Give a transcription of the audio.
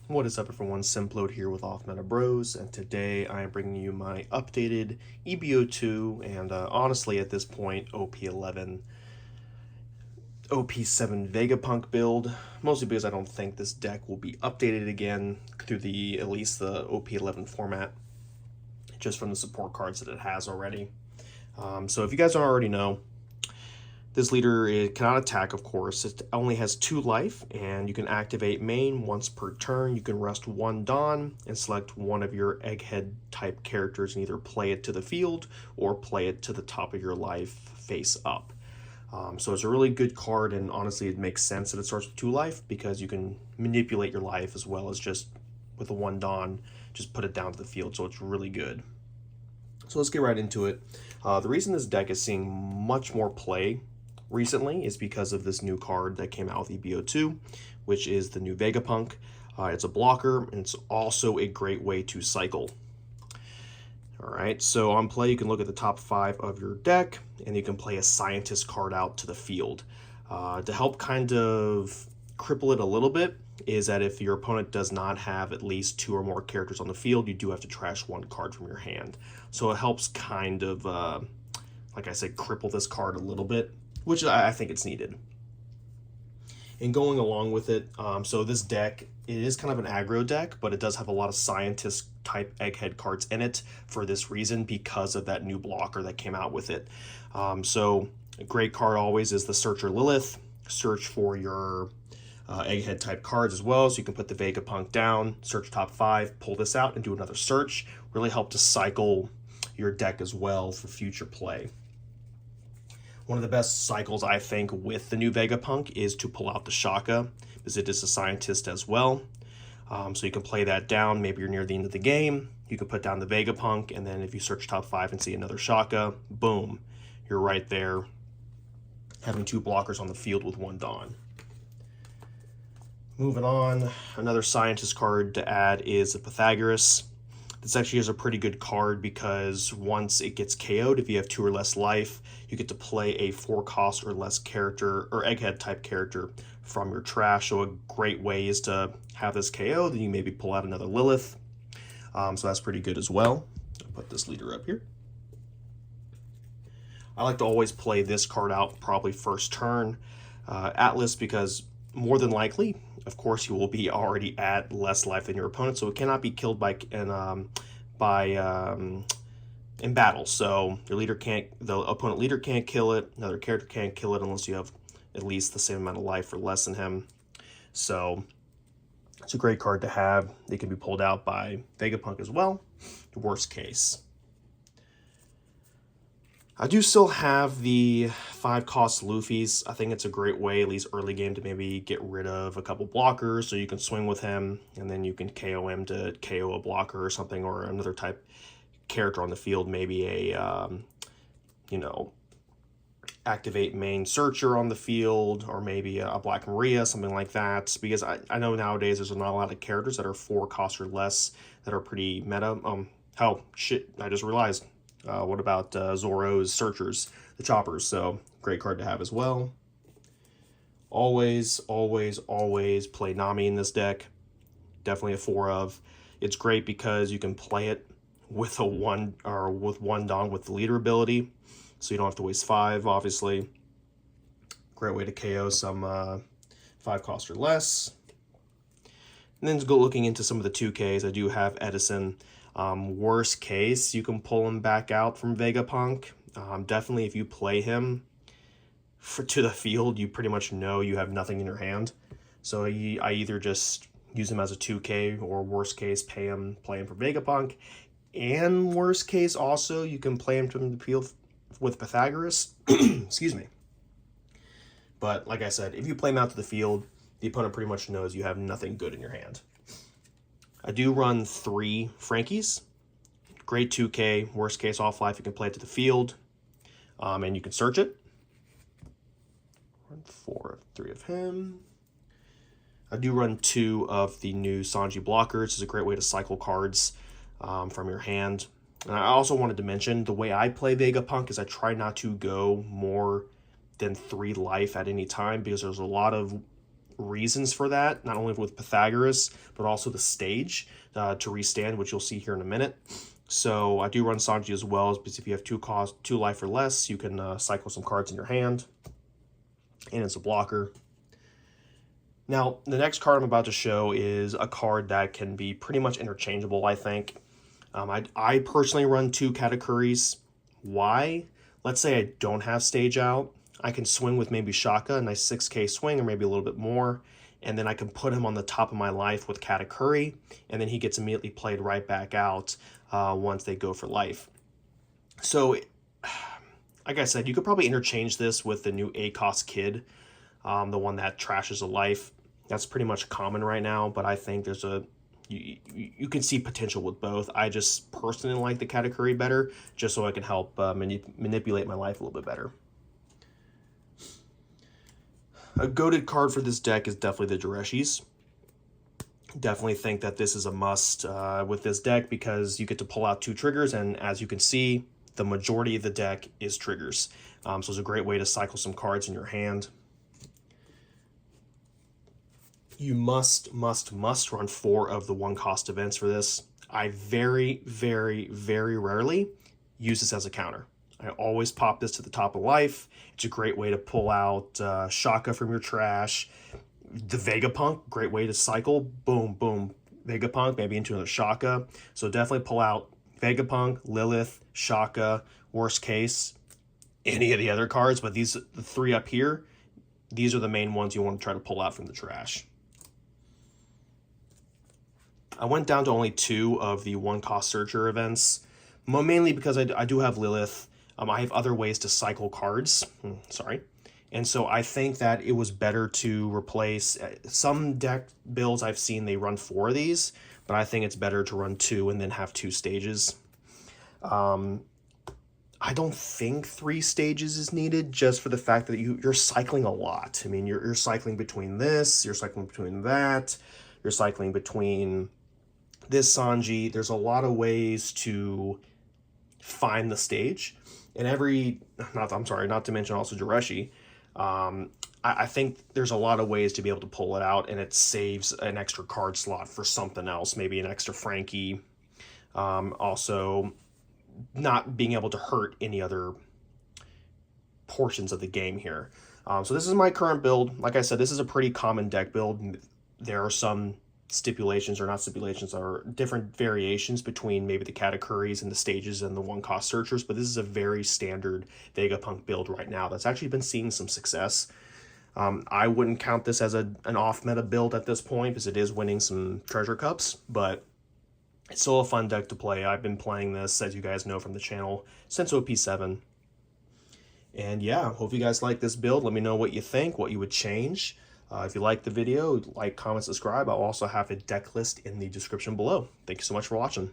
What is up, everyone? Simplode here with Off Meta Bros, and today I am bringing you my updated EB02 and honestly at this point OP11 OP07 Vegapunk build, mostly because I don't think this deck will be updated again through at least the OP11 format, just from the support cards that it has already. So if you guys don't already know, this leader cannot attack, of course. It only has 2 life, and you can activate main once per turn. You can rest 1 Dawn and select one of your Egghead type characters and either play it to the field or play it to the top of your life face up. So it's a really good card, and honestly it makes sense that it starts with 2 life because you can manipulate your life as well as just with a 1 Dawn, just put it down to the field, so it's really good. So let's get right into it. The reason this deck is seeing much more play recently is because of this new card that came out with EB02, which is the new Vegapunk. It's a blocker, and it's also a great way to cycle. Alright, so on play you can look at the top 5 of your deck, and you can play a Scientist card out to the field. To help kind of cripple it a little bit is that if your opponent does not have at least 2 or more characters on the field, you do have to trash 1 card from your hand. So it helps kind of, like I said, cripple this card a little bit, which I think it's needed. And going along with it, so this deck, it is kind of an aggro deck, but it does have a lot of Scientist type Egghead cards in it for this reason, because of that new blocker that came out with it. So a great card always is the Searcher Lilith. Search for your Egghead type cards as well, so you can put the Vegapunk down, search top 5, pull this out, and do another search. Really help to cycle your deck as well for future play. One of the best cycles, I think, with the new Vegapunk is to pull out the Shaka, because it is a Scientist as well. So you can play that down. Maybe you're near the end of the game, you can put down the Vegapunk, and then if you search top 5 and see another Shaka, boom, you're right there, having 2 blockers on the field with 1 Dawn. Moving on, another Scientist card to add is the Pythagoras. This actually is a pretty good card because once it gets KO'd, if you have 2 or less life, you get to play a 4 cost or less character or Egghead type character from your trash. So a great way is to have this KO, then you maybe pull out another Lilith. So that's pretty good as well. I'll put this leader up here. I like to always play this card out probably first turn. Atlas, because more than likely, of course, you will be already at less life than your opponent, so it cannot be killed in battle. So your leader can't, the opponent leader can't kill it. Another character can't kill it unless you have at least the same amount of life or less than him. So it's a great card to have. They can be pulled out by Vegapunk as well. Worst case. I do still have the 5 cost Luffy's. I think it's a great way, at least early game, to maybe get rid of a couple blockers so you can swing with him, and then you can KO him to KO a blocker or something, or another type character on the field, maybe a, activate main Searcher on the field, or maybe a Black Maria, something like that, because I know nowadays there's not a lot of characters that are 4 cost or less that are pretty meta. Hell, shit, I just realized. What about Zoro's Searchers, the Choppers? So great card to have as well. Always, always, always play Nami in this deck. Definitely a 4 of. It's great because you can play it with a 1 or with 1 Dawn with the leader ability, so you don't have to waste 5. Obviously, great way to KO some 5 cost or less. And then to go looking into some of the 2Ks, I do have Edison. Worst case, you can pull him back out from Vegapunk. Definitely if you play him to the field, you pretty much know you have nothing in your hand. So I either just use him as a 2K, or worst case, play him for Vegapunk. And worst case also, you can play him to the field with Pythagoras. Excuse me. But like I said, if you play him out to the field, the opponent pretty much knows you have nothing good in your hand. I do run 3 Frankies. Great 2K, worst case off life, you can play it to the field, and you can search it. Run 3 of him. I do run 2 of the new Sanji blockers. It's a great way to cycle cards from your hand. And I also wanted to mention, the way I play Vegapunk is I try not to go more than 3 life at any time, because there's a lot of reasons for that, not only with Pythagoras, but also the stage to restand, which you'll see here in a minute. So I do run Sanji as well, because if you have 2 life or less, you can cycle some cards in your hand, and it's a blocker. Now, the next card I'm about to show is a card that can be pretty much interchangeable, I think. I personally run 2 Katakuris. Why? Let's say I don't have stage out. I can swing with maybe Shaka, a nice 6k swing, or maybe a little bit more, and then I can put him on the top of my life with Katakuri, and then he gets immediately played right back out once they go for life. So, like I said, you could probably interchange this with the new ACOS Kid, the one that trashes a life. That's pretty much common right now, but I think there's you can see potential with both. I just personally like the Katakuri better, just so I can help manipulate my life a little bit better. A goated card for this deck is definitely the Dureshis. Definitely think that this is a must with this deck, because you get to pull out 2 triggers, and as you can see, the majority of the deck is triggers. So it's a great way to cycle some cards in your hand. You must run 4 of the 1-cost events for this. I very rarely use this as a counter. I always pop this to the top of life. It's a great way to pull out Shaka from your trash. The Vegapunk, great way to cycle. Boom, boom, Vegapunk, maybe into another Shaka. So definitely pull out Vegapunk, Lilith, Shaka, worst case, any of the other cards. But these, the 3 up here, these are the main ones you want to try to pull out from the trash. I went down to only 2 of the 1-cost Searcher events, mainly because I do have Lilith. I have other ways to cycle cards, and so I think that it was better to replace some deck builds I've seen, they run 4 of these, but I think it's better to run 2 and then have 2 stages. I don't think 3 stages is needed, just for the fact that you're cycling a lot. I mean, you're cycling between this, you're cycling between that, you're cycling between this Sanji. There's a lot of ways to find the stage. And not to mention also Dureshi. I think there's a lot of ways to be able to pull it out, and it saves an extra card slot for something else, maybe an extra Frankie. Also, not being able to hurt any other portions of the game here. So this is my current build. Like I said, this is a pretty common deck build. There are some stipulations, or not stipulations, or different variations between maybe the Katakuris and the stages and the 1-cost Searchers, but this is a very standard Vegapunk build right now that's actually been seeing some success. I wouldn't count this as an off-meta build at this point, because it is winning some treasure cups, but it's still a fun deck to play. I've been playing this, as you guys know from the channel, since OP7. And yeah, hope you guys like this build. Let me know what you think, what you would change. If you like the video, like, comment, subscribe. I'll also have a deck list in the description below. Thank you so much for watching.